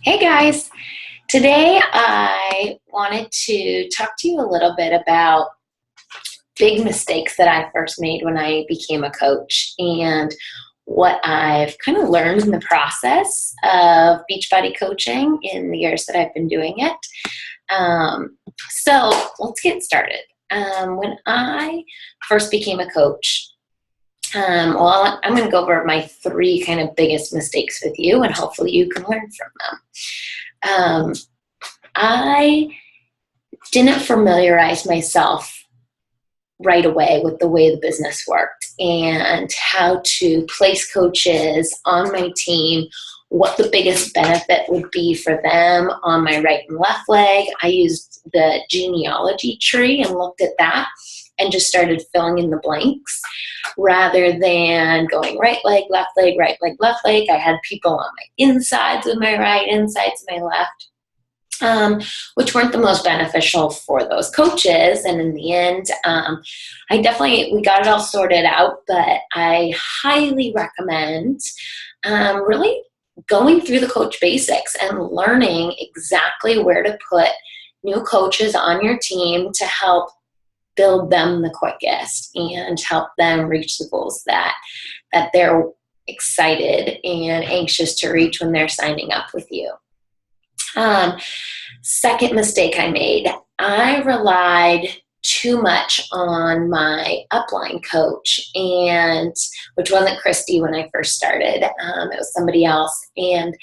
Hey guys, today I wanted to talk to you a little bit about big mistakes that I first made when I became a coach and what I've kind of learned in the process of Beachbody coaching in the years that I've been doing it. So let's get started. When I first became a coach, I'm going to go over my three kind of biggest mistakes with you, and hopefully you can learn from them. I didn't familiarize myself right away with the way the business worked and how to place coaches on my team, what the biggest benefit would be for them on my right and left leg. I used the genealogy tree and looked at that and just started filling in the blanks rather than going right leg, left leg, right leg, left leg. I had people on my insides of my right, insides of my left. Which weren't the most beneficial for those coaches. And in the end, we got it all sorted out, but I highly recommend really going through the coach basics and learning exactly where to put new coaches on your team to help build them the quickest and help them reach the goals that they're excited and anxious to reach when they're signing up with you. Second mistake I made, I relied too much on my upline coach, and which wasn't Christy when I first started. It was somebody else. And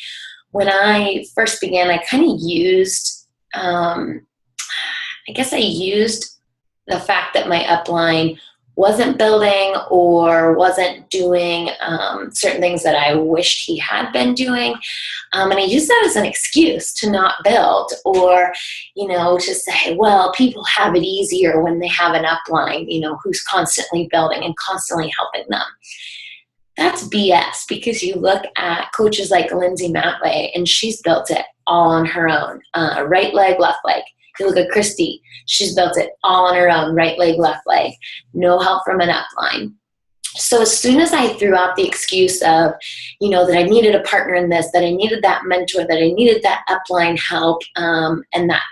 when I first began, I kind of used, I used the fact that my upline wasn't building or wasn't doing certain things that I wished he had been doing. And I used that as an excuse to not build or, to say, well, people have it easier when they have an upline, who's constantly building and constantly helping them. That's BS, because you look at coaches like Lindsay Matley and she's built it all on her own, right leg, left leg. You look at Christy, she's built it all on her own, right leg, left leg, no help from an upline. So as soon as I threw out the excuse of, that I needed a partner in this, that I needed that mentor, that I needed that upline help, and that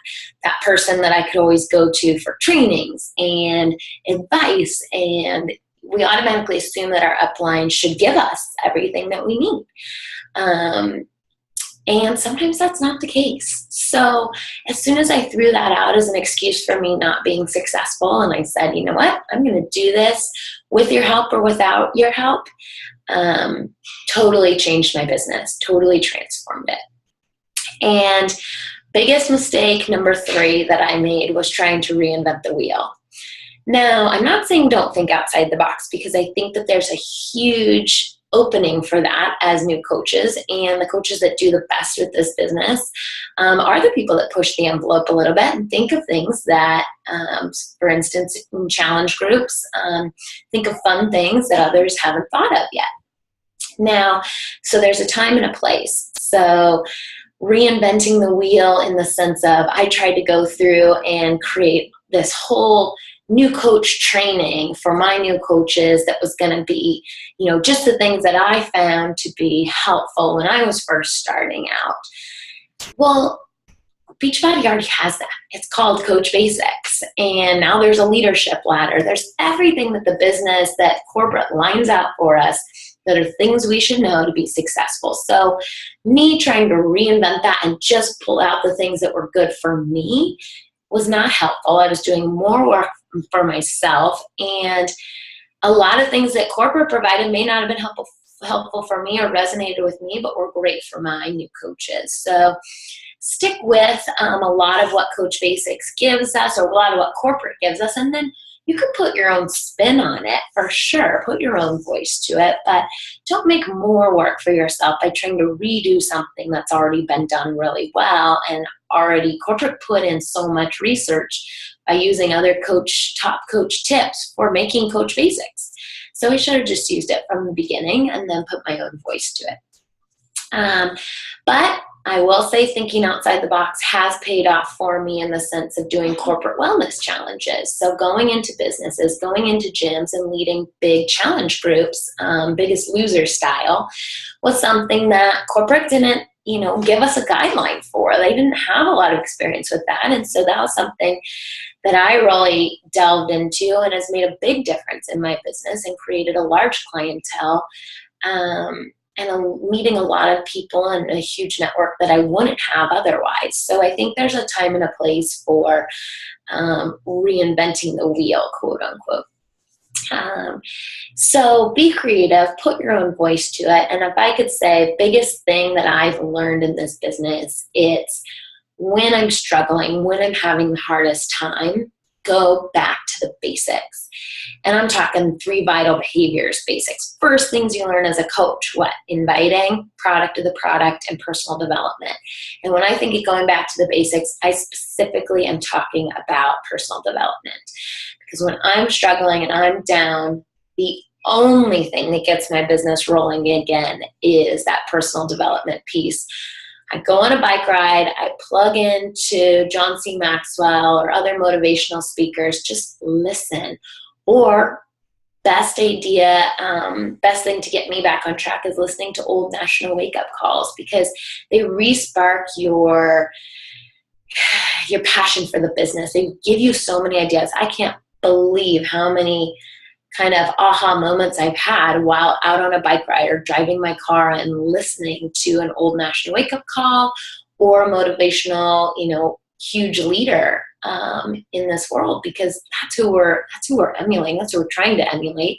person that I could always go to for trainings and advice, and we automatically assume that our upline should give us everything that we need. And sometimes that's not the case. So as soon as I threw that out as an excuse for me not being successful, and I said, you know what, I'm going to do this with your help or without your help, totally changed my business, totally transformed it. And biggest mistake number 3 that I made was trying to reinvent the wheel. Now, I'm not saying don't think outside the box, because I think that there's a huge opening for that as new coaches, and the coaches that do the best with this business are the people that push the envelope a little bit and think of things that, for instance, in challenge groups, think of fun things that others haven't thought of yet. Now, so there's a time and a place. So reinventing the wheel in the sense of I tried to go through and create this whole new coach training for my new coaches that was going to be, just the things that I found to be helpful when I was first starting out. Well, Beachbody already has that. It's called Coach Basics. And now there's a leadership ladder. There's everything that the business, that corporate lines out for us that are things we should know to be successful. So me trying to reinvent that and just pull out the things that were good for me was not helpful. I was doing more work for myself, and a lot of things that corporate provided may not have been helpful for me or resonated with me, but were great for my new coaches. So stick with a lot of what Coach Basics gives us, or a lot of what corporate gives us, and then you can put your own spin on it for sure, put your own voice to it, but don't make more work for yourself by trying to redo something that's already been done really well and already corporate put in so much research by using other top coach tips for making Coach Basics. So I should have just used it from the beginning and then put my own voice to it. But I will say thinking outside the box has paid off for me in the sense of doing corporate wellness challenges. So going into businesses, going into gyms and leading big challenge groups, Biggest Loser style, was something that corporate didn't give us a guideline for. They didn't have a lot of experience with that. And so that was something that I really delved into and has made a big difference in my business and created a large clientele, and I'm meeting a lot of people and a huge network that I wouldn't have otherwise. So I think there's a time and a place for reinventing the wheel, quote unquote. So be creative, put your own voice to it. And if I could say, biggest thing that I've learned in this business, it's when I'm struggling, when I'm having the hardest time, go back to the basics. And I'm talking 3 vital behaviors basics. First things you learn as a coach, what? Inviting, product of the product, and personal development. And when I think of going back to the basics, I specifically am talking about personal development. Because when I'm struggling and I'm down, the only thing that gets my business rolling again is that personal development piece. I go on a bike ride, I plug into John C. Maxwell or other motivational speakers, just listen. Or best thing to get me back on track is listening to old national wake-up calls, because they re-spark your passion for the business. They give you so many ideas. I can't believe how many kind of aha moments I've had while out on a bike ride or driving my car and listening to an old national wake-up call or a motivational, huge leader in this world, because that's who we're emulating. That's who we're trying to emulate.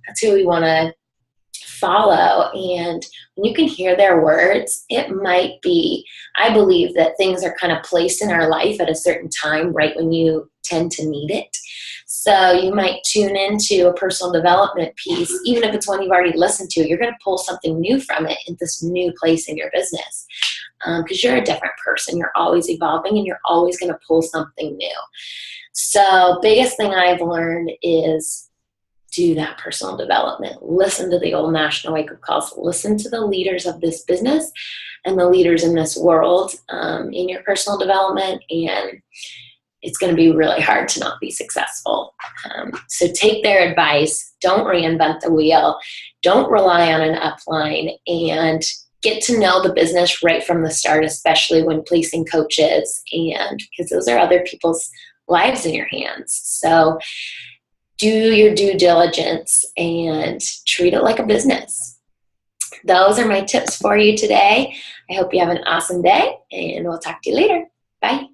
That's who we want to follow. And when you can hear their words, it might be, I believe that things are kind of placed in our life at a certain time, right when you tend to need it. So you might tune into a personal development piece, even if it's one you've already listened to, you're going to pull something new from it in this new place in your business. Because you're a different person. You're always evolving and you're always going to pull something new. So biggest thing I've learned is do that personal development. Listen to the old national wake-up calls. Listen to the leaders of this business and the leaders in this world in your personal development, and it's going to be really hard to not be successful. So take their advice. Don't reinvent the wheel. Don't rely on an upline, and get to know the business right from the start, especially when placing coaches, and because those are other people's lives in your hands. So do your due diligence and treat it like a business. Those are my tips for you today. I hope you have an awesome day, and we'll talk to you later. Bye.